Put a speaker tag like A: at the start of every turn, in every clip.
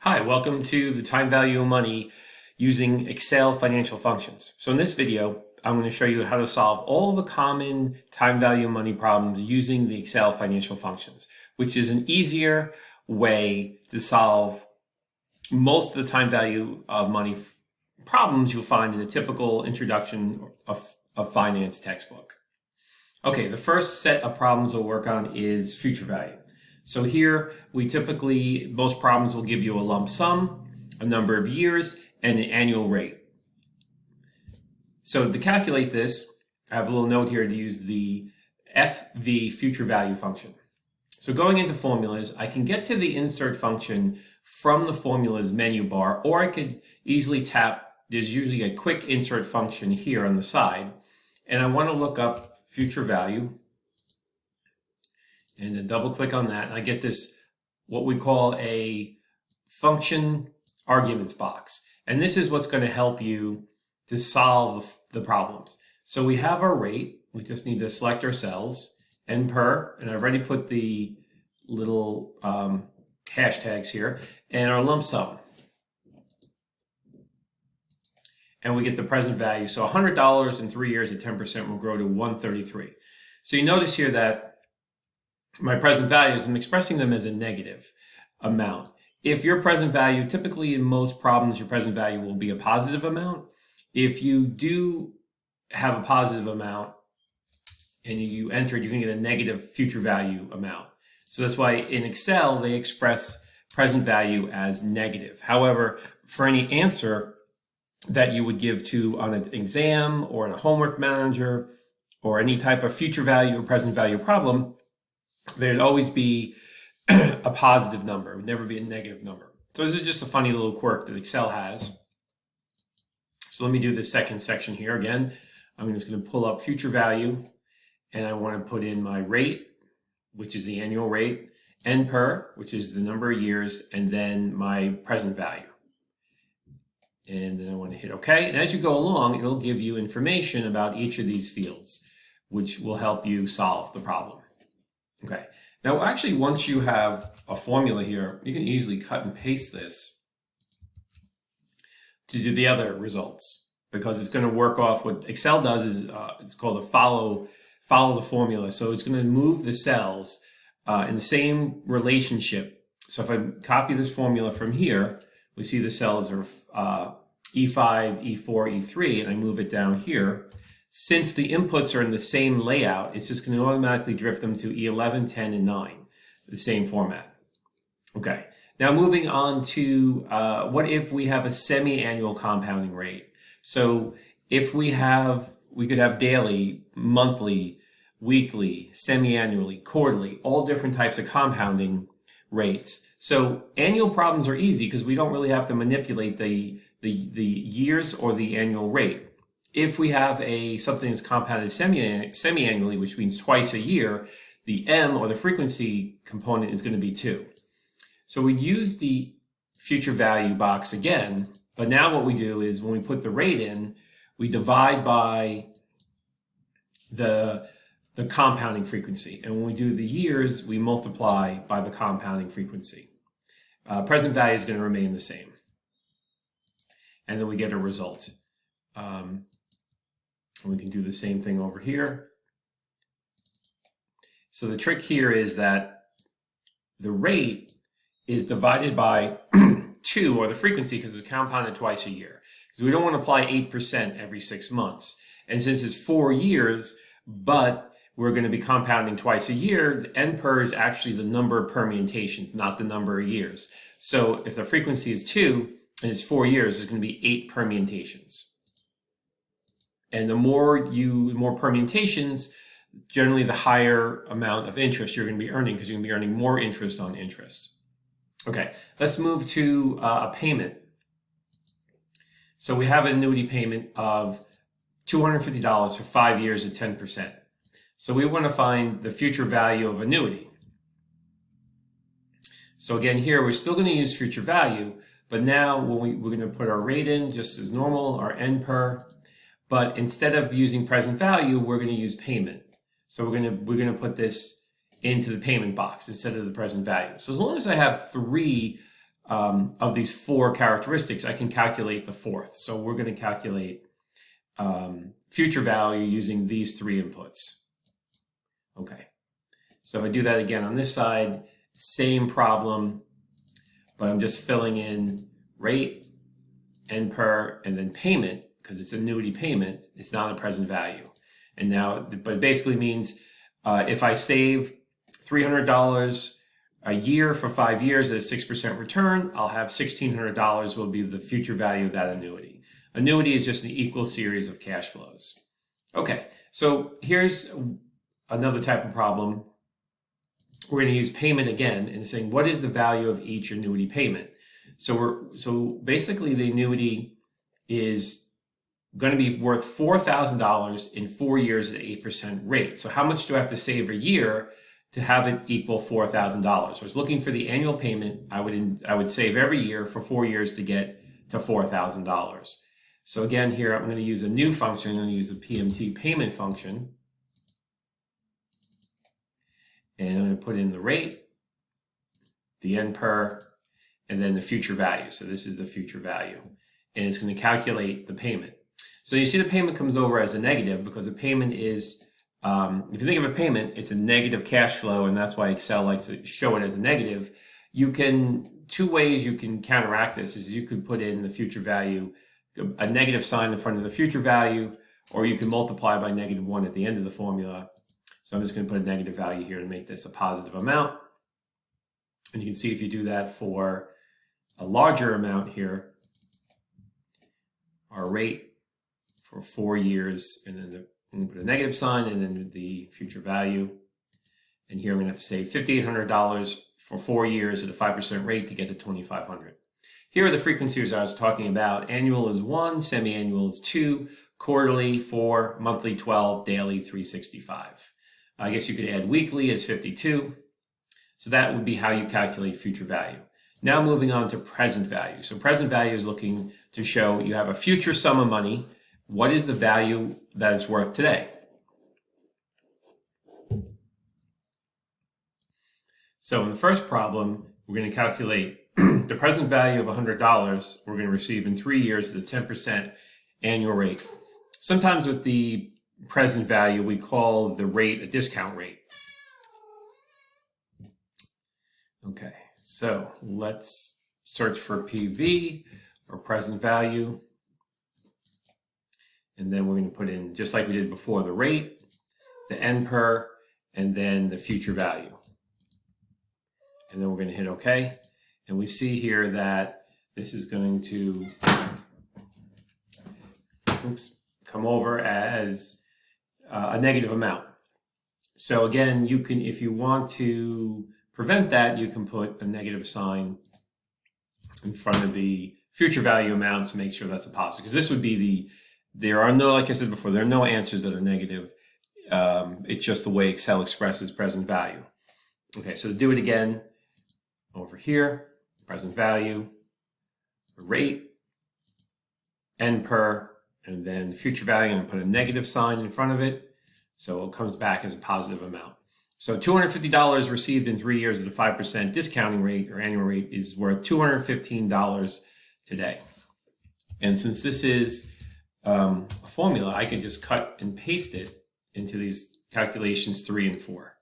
A: Hi, welcome to the time value of money using Excel financial functions. So in this video, I'm going to show you how to solve all the common time value of money problems using the Excel financial functions, which is an easier way to solve most of the time value of money problems you'll find in a typical introduction of finance textbook. Okay, the first set of problems we'll work on is future value. So here, most problems will give you a lump sum, a number of years, and an annual rate. So to calculate this, I have a little note here to use the FV future value function. So going into formulas, I can get to the insert function from the formulas menu bar, or I could easily tap, there's usually a quick insert function here on the side, and I want to look up future value. And then double click on that, and I get this, what we call a function arguments box. And this is what's going to help you to solve the problems. So we have our rate, we just need to select our cells, and I've already put the little hashtags here, and our lump sum. And we get the present value. So $100 in 3 years at 10% will grow to $133. So you notice here that my present values, I'm expressing them as a negative amount. If your present value, typically in most problems, your present value will be a positive amount. If you do have a positive amount and you enter it, you're going to get a negative future value amount. So that's why in Excel, they express present value as negative. However, for any answer that you would give to on an exam or in a homework manager or any type of future value or present value problem, there'd always be a positive number. It would never be a negative number. So this is just a funny little quirk that Excel has. So let me do the second section here again. I'm just going to pull up future value, and I want to put in my rate, which is the annual rate, NPER, which is the number of years, and then my present value. And then I want to hit OK. And as you go along, it'll give you information about each of these fields, which will help you solve the problem. Okay, now actually once you have a formula here, you can easily cut and paste this to do the other results, because it's going to work off what Excel does is it's called a follow the formula. So it's going to move the cells in the same relationship. So if I copy this formula from here, we see the cells are E5, E4, E3, and I move it down here. Since the inputs are in the same layout, it's just going to automatically drift them to E11, 10, and 9, the same format. Okay, now moving on to what if we have a semi-annual compounding rate? So if we could have daily, monthly, weekly, semi-annually, quarterly, all different types of compounding rates. So annual problems are easy because we don't really have to manipulate the years or the annual rate. If we have something that's compounded semi-annually, which means twice a year, the M, or the frequency component, is going to be 2. So we'd use the future value box again, but now what we do is when we put the rate in, we divide by the compounding frequency. And when we do the years, we multiply by the compounding frequency. Present value is going to remain the same. And then we get a result. We can do the same thing over here. So the trick here is that the rate is divided by 2, or the frequency, because it's compounded twice a year. Because we don't want to apply 8% every 6 months. And since it's 4 years, but we're going to be compounding twice a year, the NPER is actually the number of permutations, not the number of years. So if the frequency is 2 and it's 4 years, it's going to be 8 permutations. And the more permutations, generally the higher amount of interest you're going to be earning, because you're going to be earning more interest on interest. Okay, let's move to a payment. So we have an annuity payment of $250 for 5 years at 10%. So we want to find the future value of annuity. So again, here we're still going to use future value, but now we're going to put our rate in just as normal, our NPER. But instead of using present value, we're going to use payment. So we're going to put this into the payment box instead of the present value. So as long as I have 3 of these four characteristics, I can calculate the fourth. So we're going to calculate future value using these three inputs. Okay, so if I do that again on this side, same problem, but I'm just filling in rate, NPER, and then payment, because it's annuity payment, it's not a present value. And now, but it basically means if I save $300 a year for 5 years at a 6% return, I'll have $1,600 will be the future value of that annuity. Annuity is just an equal series of cash flows. Okay, so here's another type of problem. We're going to use payment again and saying, what is the value of each annuity payment? So basically the annuity is going to be worth $4,000 in 4 years at an 8% rate. So how much do I have to save a year to have it equal $4,000? So I was looking for the annual payment. I would save every year for 4 years to get to $4,000. So again, here I'm going to use a new function. I'm going to use the PMT payment function. And I'm going to put in the rate, the NPER, and then the future value. So this is the future value. And it's going to calculate the payment. So you see the payment comes over as a negative because the payment is, if you think of a payment, it's a negative cash flow, and that's why Excel likes to show it as a negative. Two ways you can counteract this is you could put in the future value, a negative sign in front of the future value, or you can multiply by -1 at the end of the formula. So I'm just going to put a negative value here to make this a positive amount. And you can see if you do that for a larger amount here, our rate for 4 years, and then I'm going to put a negative sign and then the future value. And here I'm going to have to save $5,800 for 4 years at a 5% rate to get to $2,500. Here are the frequencies I was talking about. Annual is 1, semi-annual is 2, quarterly 4, monthly 12, daily 365. I guess you could add weekly as 52. So that would be how you calculate future value. Now moving on to present value. So present value is looking to show you have a future sum of money. What is the value that it's worth today? So in the first problem, we're going to calculate the present value of $100 we're going to receive in 3 years at a 10% annual rate. Sometimes with the present value, we call the rate a discount rate. Okay, so let's search for PV or present value. And then we're going to put in, just like we did before, the rate, the NPER, and then the future value. And then we're going to hit OK. And we see here that this is going to come over as a negative amount. So again, you can, if you want to prevent that, you can put a negative sign in front of the future value amount to make sure that's a positive. Because this would be there are no, like I said before, there are no answers that are negative. It's just the way Excel expresses present value. Okay, so to do it again, over here, present value, rate, NPER, and then future value, and put a negative sign in front of it. So it comes back as a positive amount. So $250 received in 3 years at a 5% discounting rate or annual rate is worth $215 today. And since this is a formula, I can just cut and paste it into these calculations 3 and 4.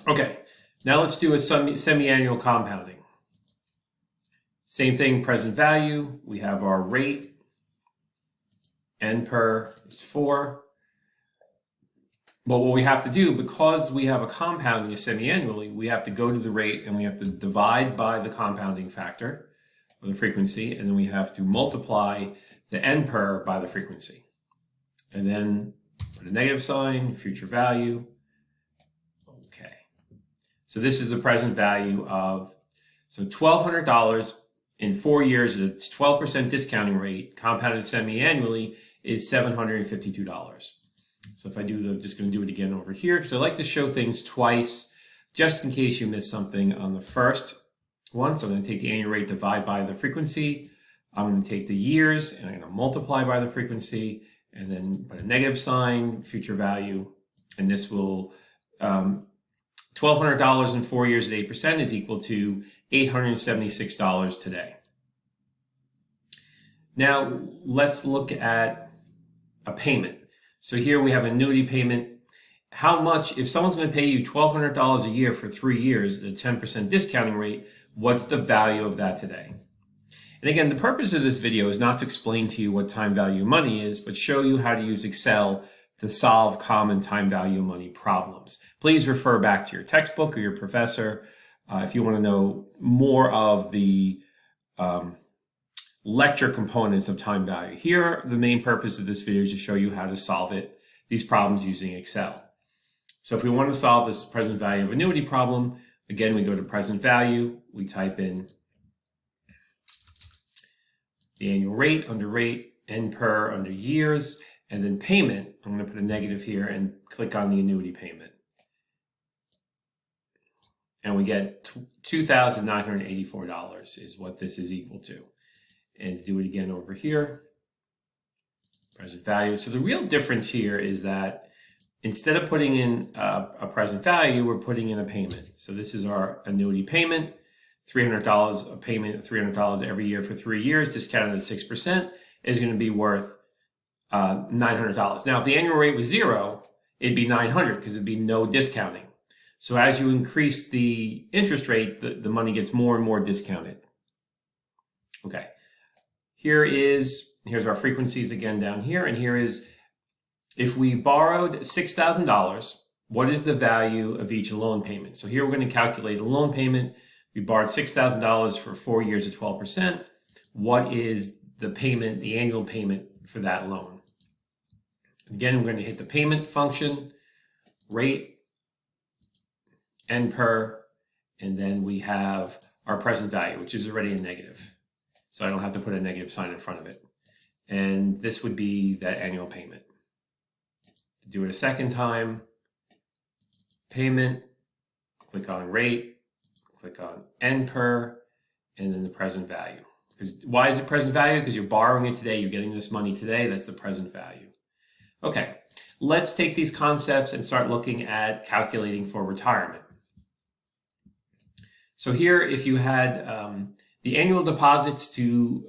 A: Okay, now let's do a semi-annual compounding. Same thing, present value. We have our rate, NPER is 4. But what we have to do, because we have a compounding semi-annually, we have to go to the rate and we have to divide by the compounding factor, or the frequency, and then we have to multiply the NPER by the frequency. And then put a negative sign, future value. Okay. So this is the present value of, so $1,200 in 4 years at a 12% discounting rate, compounded semi-annually, is $752. So if I do just going to do it again over here, because I like to show things twice, just in case you miss something on the first one. So I'm going to take the annual rate, divide by the frequency. I'm going to take the years, and I'm going to multiply by the frequency, and then put a negative sign, future value. And this will, $1,200 in 4 years at 8% is equal to $876 today. Now let's look at a payment. So here we have annuity payment. How much, if someone's going to pay you $1,200 a year for 3 years at a 10% discounting rate, what's the value of that today? And again, the purpose of this video is not to explain to you what time value money is, but show you how to use Excel to solve common time value money problems. Please refer back to your textbook or your professor if you want to know more of the lecture components of time value. Here, the main purpose of this video is to show you how to solve these problems using Excel. So if we want to solve this present value of annuity problem, again, we go to present value, we type in the annual rate, N per under years, and then payment. I'm going to put a negative here and click on the annuity payment. And we get $2,984 is what this is equal to. And to do it again over here, present value. So the real difference here is that instead of putting in a present value, we're putting in a payment. So this is our annuity payment, $300, a payment of $300 every year for 3 years, discounted at 6%, is going to be worth $900. Now, if the annual rate was 0, it'd be $900 because it'd be no discounting. So as you increase the interest rate, the money gets more and more discounted. Okay. Here's our frequencies again down here, and here is, if we borrowed $6,000, what is the value of each loan payment? So here we're going to calculate a loan payment. We borrowed $6,000 for 4 years at 12%. What is the payment, the annual payment for that loan? Again, we're going to hit the payment function, rate, N per, and then we have our present value, which is already a negative. So I don't have to put a negative sign in front of it. And this would be that annual payment. To do it a second time, payment, click on rate, click on N per, and then the present value. Because why is it present value? Because you're borrowing it today, you're getting this money today, that's the present value. Okay, let's take these concepts and start looking at calculating for retirement. So here, if you had the annual deposits to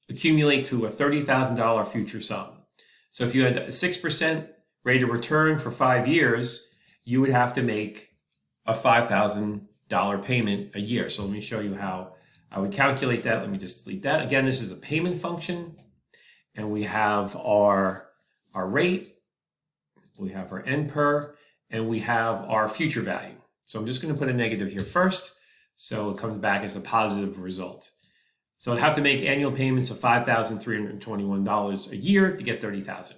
A: accumulate to a $30,000 future sum. So if you had a 6% rate of return for 5 years, you would have to make a $5,000 payment a year. So let me show you how I would calculate that. Let me just delete that. Again, this is the payment function, and we have our rate, we have our N per, and we have our future value. So I'm just going to put a negative here first, so it comes back as a positive result. So I'd have to make annual payments of $5,321 a year to get $30,000.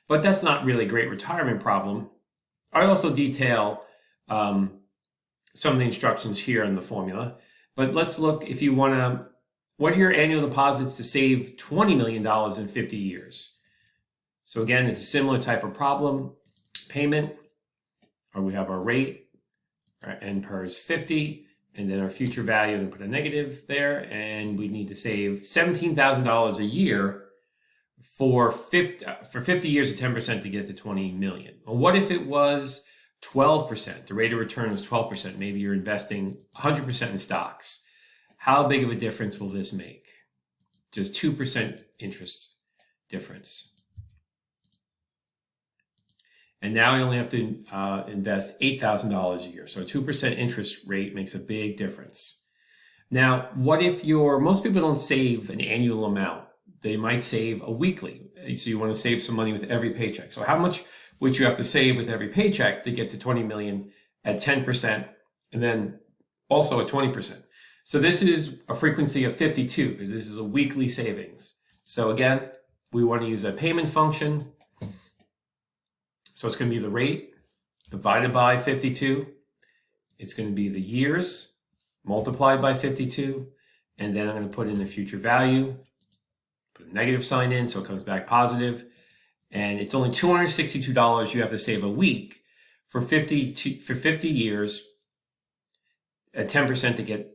A: But that's not really a great retirement problem. I also detail some of the instructions here in the formula. But let's look, if you want to, what are your annual deposits to save $20 million in 50 years? So again, it's a similar type of problem. Payment, or we have our rate, our N per is 50, and then our future value, and put a negative there, and we need to save $17,000 a year for 50 years at 10% to get to 20 million. Well, what if it was 12%? The rate of return was 12%. Maybe you're investing 100% in stocks. How big of a difference will this make? Just 2% interest difference. And now I only have to invest $8,000 a year. So a 2% interest rate makes a big difference. Now, what if most people don't save an annual amount. They might save a weekly. So you want to save some money with every paycheck. So how much would you have to save with every paycheck to get to 20 million at 10% and then also at 20%? So this is a frequency of 52 because this is a weekly savings. So again, we want to use a payment function. So it's going to be the rate divided by 52. It's going to be the years multiplied by 52. And then I'm going to put in the future value, put a negative sign in so it comes back positive. And it's only $262 you have to save a week for 50 years at 10% to get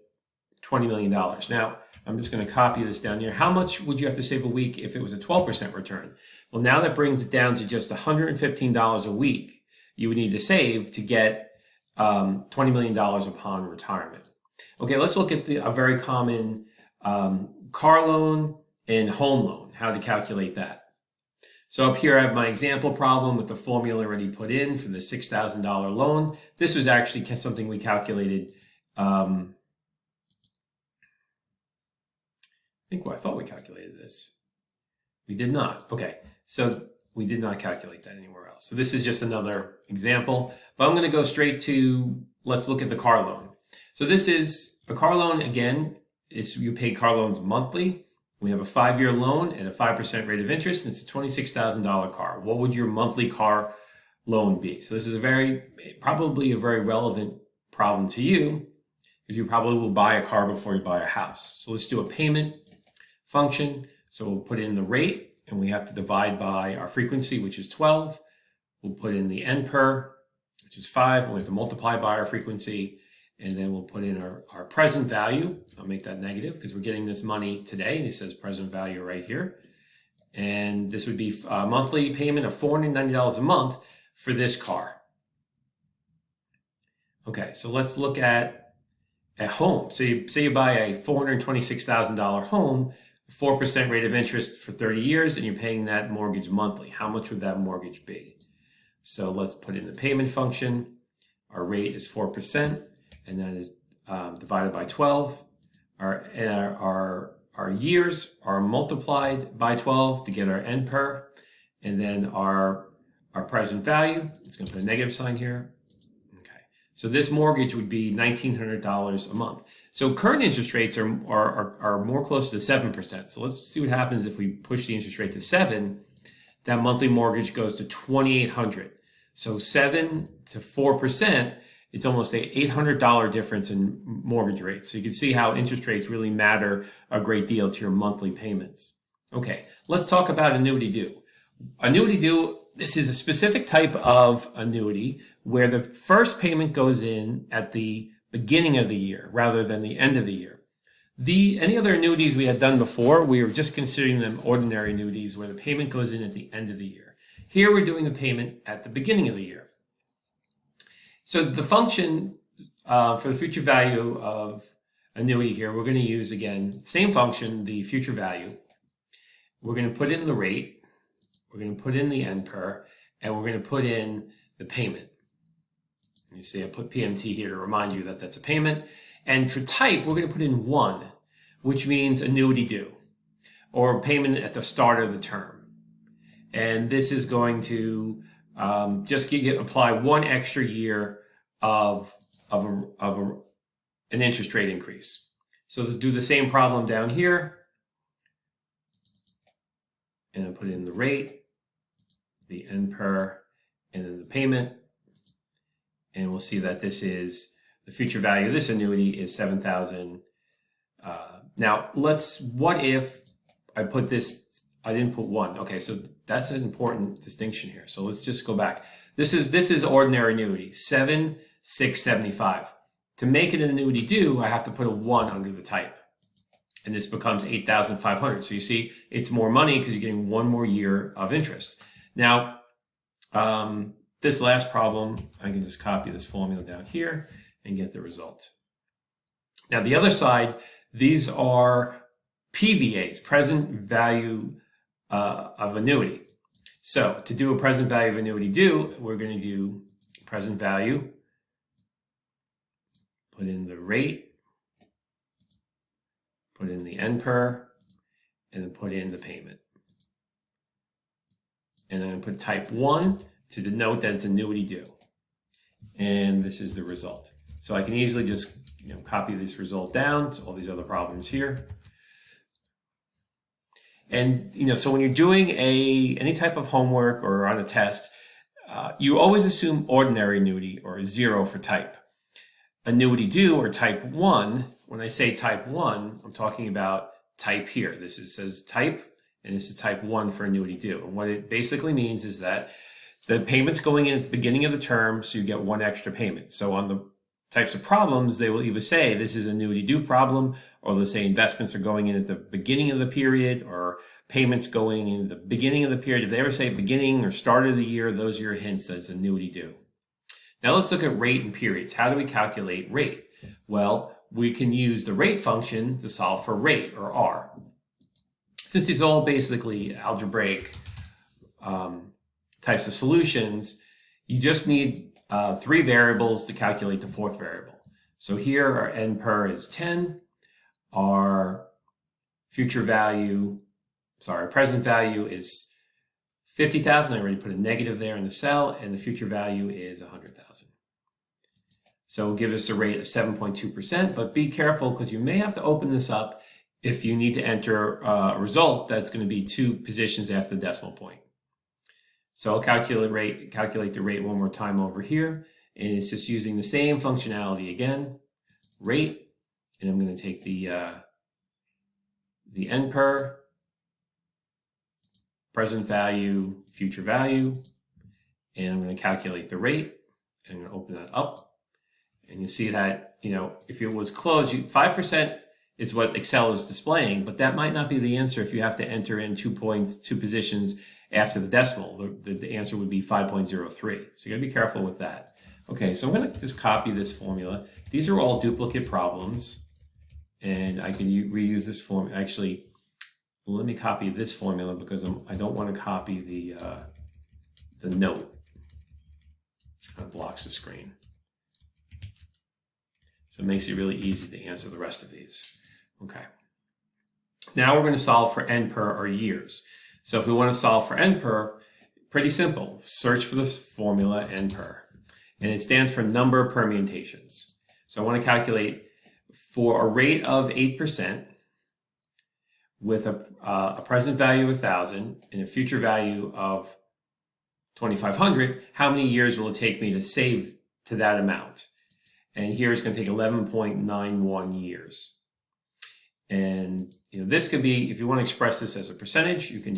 A: $20 million. Now, I'm just going to copy this down here. How much would you have to save a week if it was a 12% return? Well, now that brings it down to just $115 a week you would need to save to get $20 million upon retirement. Okay, let's look at a very common car loan and home loan, how to calculate that. So up here I have my example problem with the formula already put in for the $6,000 loan. This was actually something we calculated. I thought we calculated this. We did not. Okay, so we did not calculate that anywhere else. So this is just another example, but I'm going to go straight to, let's look at the car loan. So this is a car loan. Again, you pay car loans monthly. We have a 5-year loan at a 5% rate of interest, and it's a $26,000 car. What would your monthly car loan be? So this is probably a very relevant problem to you, because you probably will buy a car before you buy a house. So let's do a payment function. So we'll put in the rate, and we have to divide by our frequency, which is 12. We'll put in the N per, which is 5, and we have to multiply by our frequency. And then we'll put in our present value. I'll make that negative because we're getting this money today. And it says present value right here. And this would be a monthly payment of $490 a month for this car. Okay, so let's look at home. So say you buy a $426,000 home, 4% rate of interest for 30 years, and you're paying that mortgage monthly. How much would that mortgage be? So let's put in the payment function. Our rate is 4%. And that is divided by 12. Our years are multiplied by 12 to get our N per, and then our present value. It's going to put a negative sign here. Okay, so this mortgage would be $1,900 a month. So current interest rates are more close to 7%. So let's see what happens if we push the interest rate to 7. That monthly mortgage goes to $2,800. So 7 to 4%. It's almost a $800 difference in mortgage rates. So you can see how interest rates really matter a great deal to your monthly payments. Okay, let's talk about annuity due. Annuity due, this is a specific type of annuity where the first payment goes in at the beginning of the year rather than the end of the year. Any other annuities we had done before, we were just considering them ordinary annuities where the payment goes in at the end of the year. Here we're doing the payment at the beginning of the year. So the function for the future value of annuity here, we're going to use, again, same function, the future value. We're going to put in the rate, we're going to put in the N per, and we're going to put in the payment. You see I put PMT here to remind you that that's a payment. And for type, we're going to put in 1, which means annuity due, or payment at the start of the term. And this is going to just apply 1 extra year of an interest rate increase. So let's do the same problem down here. And then put in the rate, the N per, and then the payment. And we'll see that this is the future value of this annuity is $7,000. Now, what if I put this, I didn't put 1. Okay, so that's an important distinction here. So let's just go back. This is ordinary annuity, 7,675. To make it an annuity due, I have to put a 1 under the type. And this becomes 8,500. So you see, it's more money because you're getting 1 more year of interest. Now, this last problem, I can just copy this formula down here and get the result. Now, the other side, these are PVAs, present value of annuity. So to do a present value of annuity due, we're going to do present value, put in the rate, put in the N per, and then put in the payment. And then put type 1 to denote that it's annuity due. And this is the result. So I can easily just copy this result down to all these other problems here. And so when you're doing any type of homework or on a test, you always assume ordinary annuity or 0 for type. Annuity due or type 1, when I say type 1, I'm talking about type here. Says type, and this is type 1 for annuity due. And what it basically means is that the payment's going in at the beginning of the term, so you get 1 extra payment. So on the types of problems, they will either say this is an annuity due problem, or they'll say investments are going in at the beginning of the period, or payments going in the beginning of the period. If they ever say beginning or start of the year, those are your hints that it's annuity due. Now let's look at rate and periods. How do we calculate rate? Well, we can use the rate function to solve for rate, or R. Since these are all basically algebraic types of solutions, you just need 3 variables to calculate the 4th variable. So here our n per is 10, our present value is 50,000. I already put a negative there in the cell, and the future value is 100,000. So it'll give us a rate of 7.2%, but be careful because you may have to open this up if you need to enter a result that's going to be 2 positions after the decimal point. So I'll calculate the rate one more time over here, and it's just using the same functionality again, rate, and I'm going to take the n per, present value, future value, and I'm going to calculate the rate. I'm going to open that up. And you see that, if it was closed, 5% is what Excel is displaying, but that might not be the answer if you have to enter in 2 positions after the decimal. The answer would be 5.03. So you got to be careful with that. Okay, so I'm going to just copy this formula. These are all duplicate problems, and I can reuse this formula. Actually, let me copy this formula because I don't want to copy the note. It kind of blocks the screen. So it makes it really easy to answer the rest of these. Okay. Now we're going to solve for n per, or years. So if we want to solve for n per, pretty simple. Search for the formula n per. And it stands for number of permutations. So I want to calculate for a rate of 8% with a present value of 1,000 and a future value of 2,500, how many years will it take me to save to that amount? And here it's going to take 11.91 years. And this could be, if you want to express this as a percentage, you can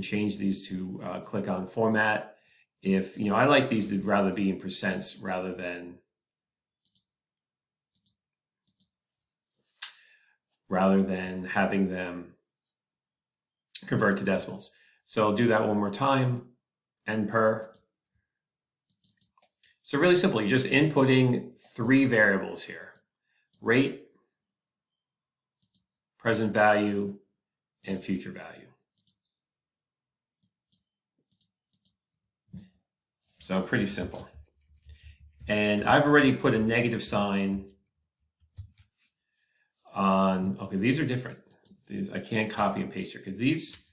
A: change these to click on format. If I like these to rather be in percents rather than having them convert to decimals. So I'll do that one more time. N per. So really simple, you're just inputting 3 variables here. Rate, present value, and future value. So pretty simple. And I've already put a negative sign on, okay, these are different. These I can't copy and paste here because these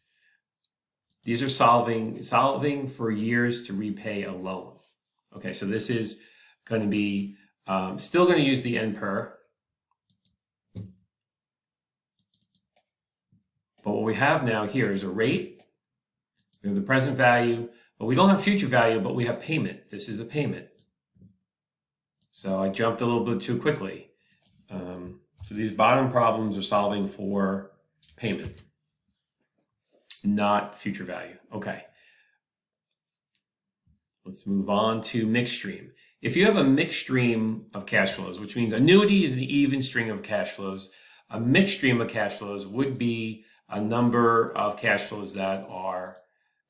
A: are solving for years to repay a loan. Okay, so this is going to be still going to use the n per. But what we have now here is a rate. We have the present value, but we don't have future value, but we have payment. This is a payment. So I jumped a little bit too quickly. So these bottom problems are solving for payment, not future value. Okay. Let's move on to mixed stream. If you have a mixed stream of cash flows, which means annuity is an even string of cash flows, a mixed stream of cash flows would be a number of cash flows that are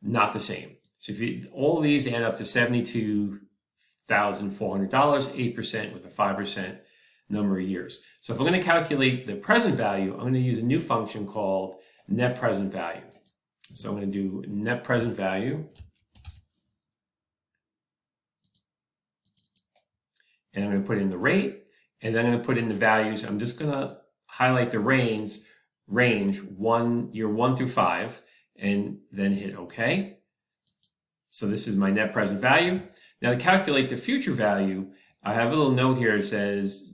A: not the same. So if all these add up to $72,400, 8% with a 5% number of years. So if I'm going to calculate the present value, I'm going to use a new function called net present value. So I'm going to do net present value. And I'm going to put in the rate, and then I'm going to put in the values. I'm just going to highlight the range year 1 through 5, and then hit OK. So this is my net present value. Now to calculate the future value, I have a little note here that says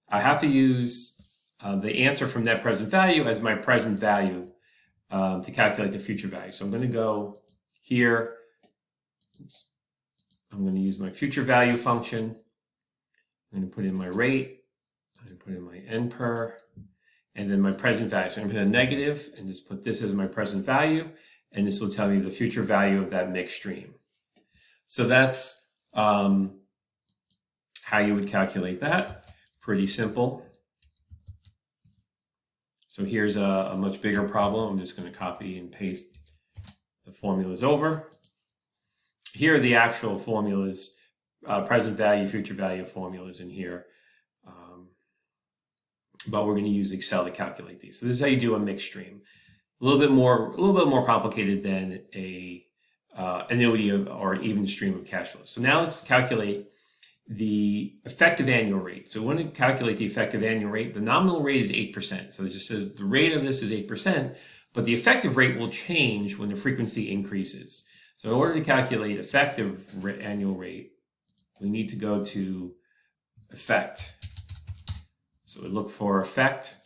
A: I have to use the answer from net present value as my present value to calculate the future value. So I'm going to go here. Oops. I'm going to use my future value function. I'm going to put in my rate. I'm going to put in my n per, and then my present value. So I'm going to put a negative and just put this as my present value, and this will tell me the future value of that mixed stream. So that's how you would calculate that. Pretty simple. So here's a much bigger problem. I'm just going to copy and paste the formulas over. Here are the actual formulas, present value, future value formulas in here. but we're going to use Excel to calculate these. So this is how you do a mixed stream. A little bit more complicated than a annuity or even stream of cash flow. So now let's calculate the effective annual rate. So we want to calculate the effective annual rate. The nominal rate is 8%. So this just says the rate of this is 8%, but the effective rate will change when the frequency increases. So in order to calculate effective annual rate, we need to go to effect. So we look for effect.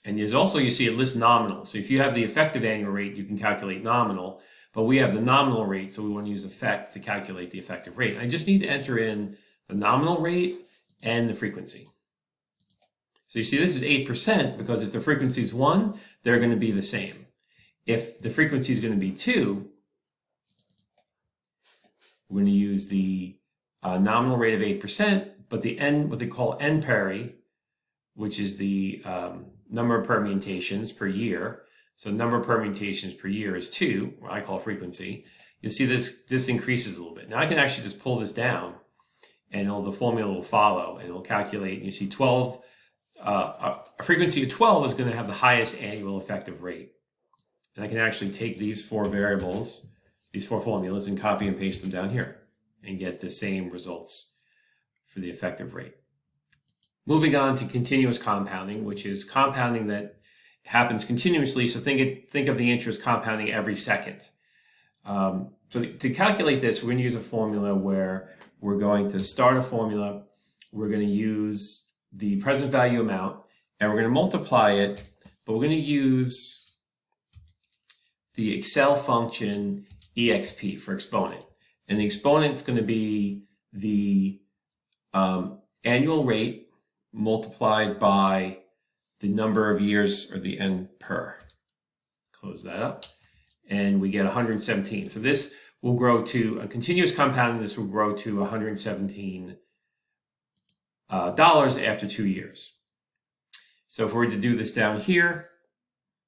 A: And there's also, you see, it lists nominal. So if you have the effective annual rate, you can calculate nominal. But we have the nominal rate, so we want to use effect to calculate the effective rate. I just need to enter in the nominal rate and the frequency. So you see, this is 8% because if the frequency is 1, they're going to be the same. If the frequency is going to be 2, we're going to use the nominal rate of 8%, but the n, what they call n peri, which is the number of permutations per year. So number of permutations per year is 2, what I call frequency. You'll see this increases a little bit. Now I can actually just pull this down and the formula will follow and it'll calculate. And you see 12, a frequency of 12 is going to have the highest annual effective rate. And I can actually take these 4 variables, these 4 formulas, and copy and paste them down here and get the same results for the effective rate. Moving on to continuous compounding, which is compounding that happens continuously. So think of the interest compounding every second. So to calculate this, we're going to use a formula where we're going to start a formula. We're going to use the present value amount, and we're going to multiply it, but we're going to use the Excel function exp for exponent. And the exponent is going to be the annual rate multiplied by the number of years, or the n per. Close that up. And we get 117. So this will grow to a continuous compounding. This will grow to $117 after 2 years. So if we were to do this down here,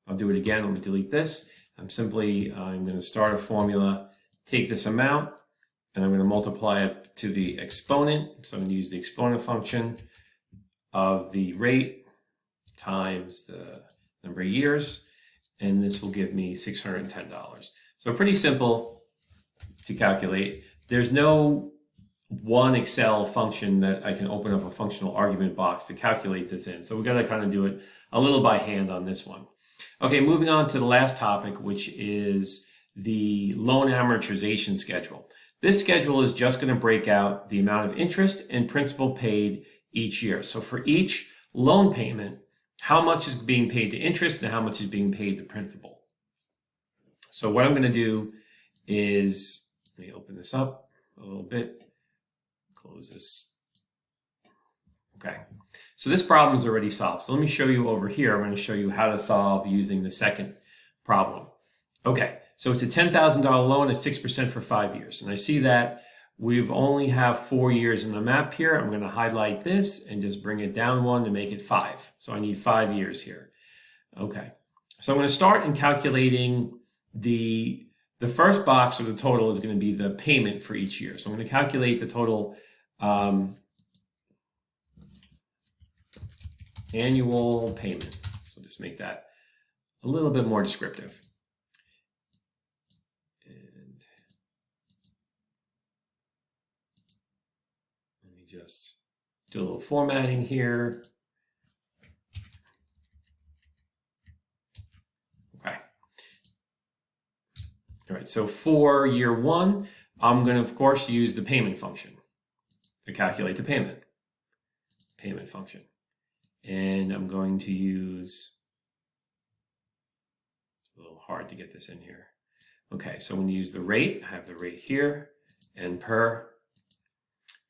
A: I'll do it again. Let me delete this. I'm going to start a formula, take this amount, and I'm going to multiply it to the exponent. So I'm going to use the exponent function of the rate times the number of years, and this will give me $610. So pretty simple to calculate. There's no one Excel function that I can open up a functional argument box to calculate this in. So we've got to kind of do it a little by hand on this one. Okay, moving on to the last topic, which is the loan amortization schedule. This schedule is just going to break out the amount of interest and principal paid each year. So for each loan payment, how much is being paid to interest and how much is being paid to principal. So what I'm going to do is, let me open this up a little bit, close this. Okay, so this problem is already solved. So let me show you over here. I'm going to show you how to solve using the second problem. Okay, so it's a $10,000 loan at 6% for 5 years. And I see that we've only have 4 years in the map here. I'm going to highlight this and just bring it down 1 to make it 5. So I need 5 years here. Okay, so I'm going to start in calculating the first box, or the total, is going to be the payment for each year. So I'm going to calculate the total annual payment. So just make that a little bit more descriptive. Just do a little formatting here. Okay. All right, so for year 1, I'm going to, of course, use the payment function to calculate the payment function. And I'm going to use, it's a little hard to get this in here. Okay, so I'm going to use the rate. I have the rate here, n per.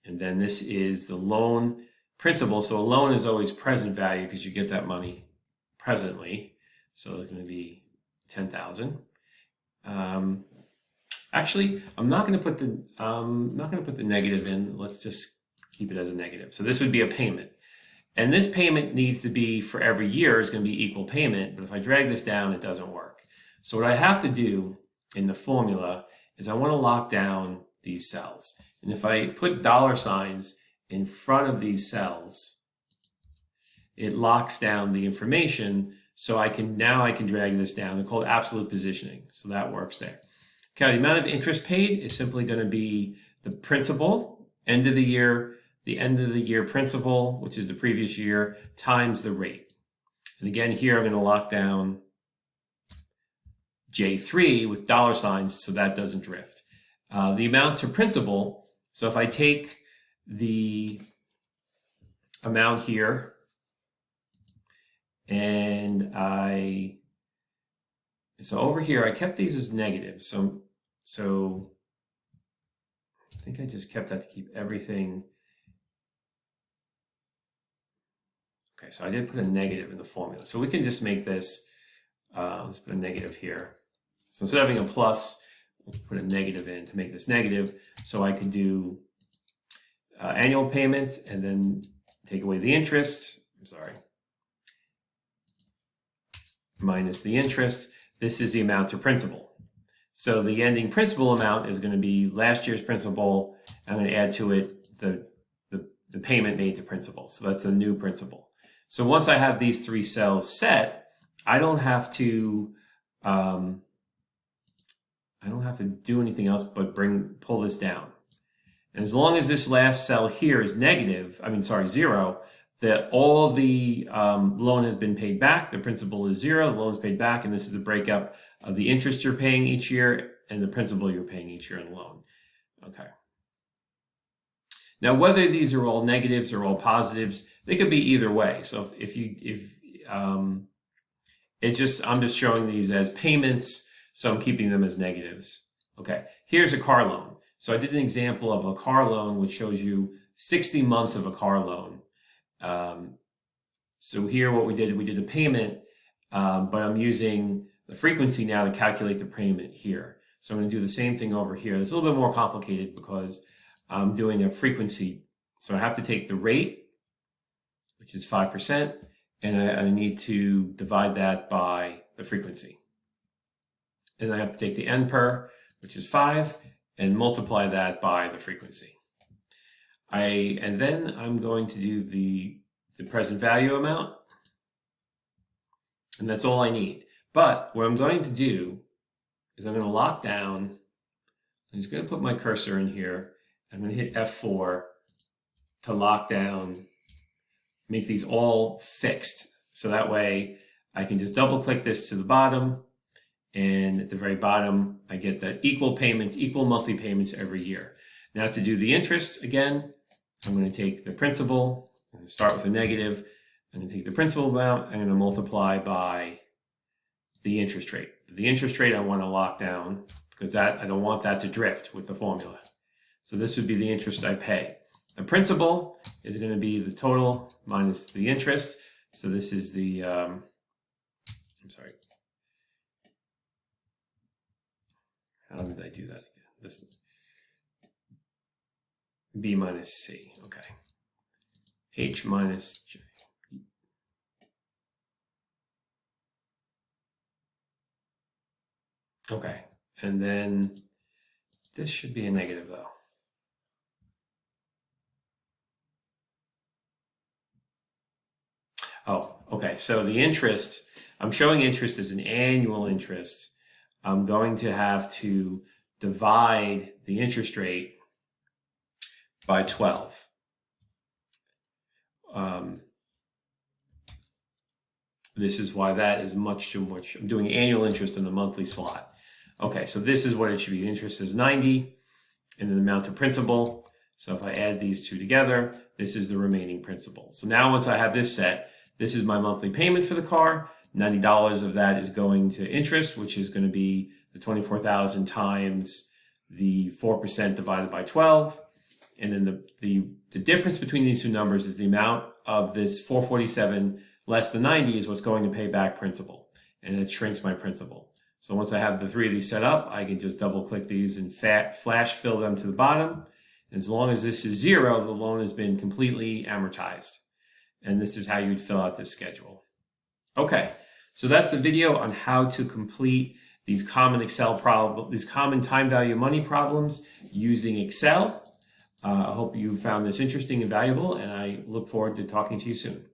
A: And then this is the loan principal. So a loan is always present value because you get that money presently. So it's going to be 10,000. Actually, I'm not going to put the negative in. Let's just keep it as a negative. So this would be a payment. And this payment needs to be for every year is going to be equal payment. But if I drag this down, it doesn't work. So what I have to do in the formula is I want to lock down these cells. And if I put $ signs in front of these cells, it locks down the information. So I can drag this down. They're called absolute positioning. So that works there. Okay, the amount of interest paid is simply going to be the principal, end of the year principal, which is the previous year, times the rate. And again, here I'm going to lock down J3 with dollar signs so that doesn't drift. The amount to principal, so if I take the amount here and so over here I kept these as negative, so I think I just kept that to keep everything. Okay, so I did put a negative in the formula, so we can just make this let's put a negative here. So instead of having a plus, we'll put a negative in to make this negative, so I can do annual payments and then take away the interest. I'm sorry, minus the interest. This is the amount to principal. So the ending principal amount is going to be last year's principal. I'm going to add to it the payment made to principal. So that's the new principal. So once I have these three cells set, I don't have to do anything else but pull this down. And as long as this last cell here is zero, that all the loan has been paid back, the principal is zero, the loan is paid back, and this is the breakup of the interest you're paying each year and the principal you're paying each year in the loan. Okay. Now, whether these are all negatives or all positives, they could be either way. So I'm just showing these as payments, so I'm keeping them as negatives. Okay, here's a car loan. So I did an example of a car loan which shows you 60 months of a car loan. So here what we did a payment, but I'm using the frequency now to calculate the payment here. So I'm going to do the same thing over here. It's a little bit more complicated because I'm doing a frequency. So I have to take the rate, which is 5%, and I need to divide that by the frequency. And I have to take the N per, which is 5, and multiply that by the frequency. And then I'm going to do the present value amount, and that's all I need. But what I'm going to do is I'm going to lock down. I'm just going to put my cursor in here. I'm going to hit F4 to lock down, make these all fixed. So that way I can just double click this to the bottom, and at the very bottom I get the equal monthly payments every year. Now to do the interest, again, I'm going to take the principal. I'm going to start with a negative. I'm going to take the principal amount. I'm going to multiply by the interest rate. The interest rate I want to lock down because I don't want that to drift with the formula. So this would be the interest I pay. The principal is going to be the total minus the interest. So this is the, I'm sorry. How did I do that again? This B minus C, okay. H minus J. Okay, and then this should be a negative though. Oh, okay, so the interest, I'm showing interest as an annual interest. I'm going to have to divide the interest rate by 12. This is why that is much too much. I'm doing annual interest in the monthly slot. Okay, so this is what it should be. The interest is 90, and then the amount of principal. So if I add these two together, this is the remaining principal. So now once I have this set, this is my monthly payment for the car. $90 of that is going to interest, which is going to be the $24,000 times the 4% divided by 12. And then the difference between these two numbers is the amount of this 447 less than 90 is what's going to pay back principal. And it shrinks my principal. So once I have the three of these set up, I can just double click these and flash fill them to the bottom. And as long as this is 0, the loan has been completely amortized. And this is how you'd fill out this schedule. Okay, so that's the video on how to complete these common Excel problems, these common time value money problems using Excel. I hope you found this interesting and valuable, and I look forward to talking to you soon.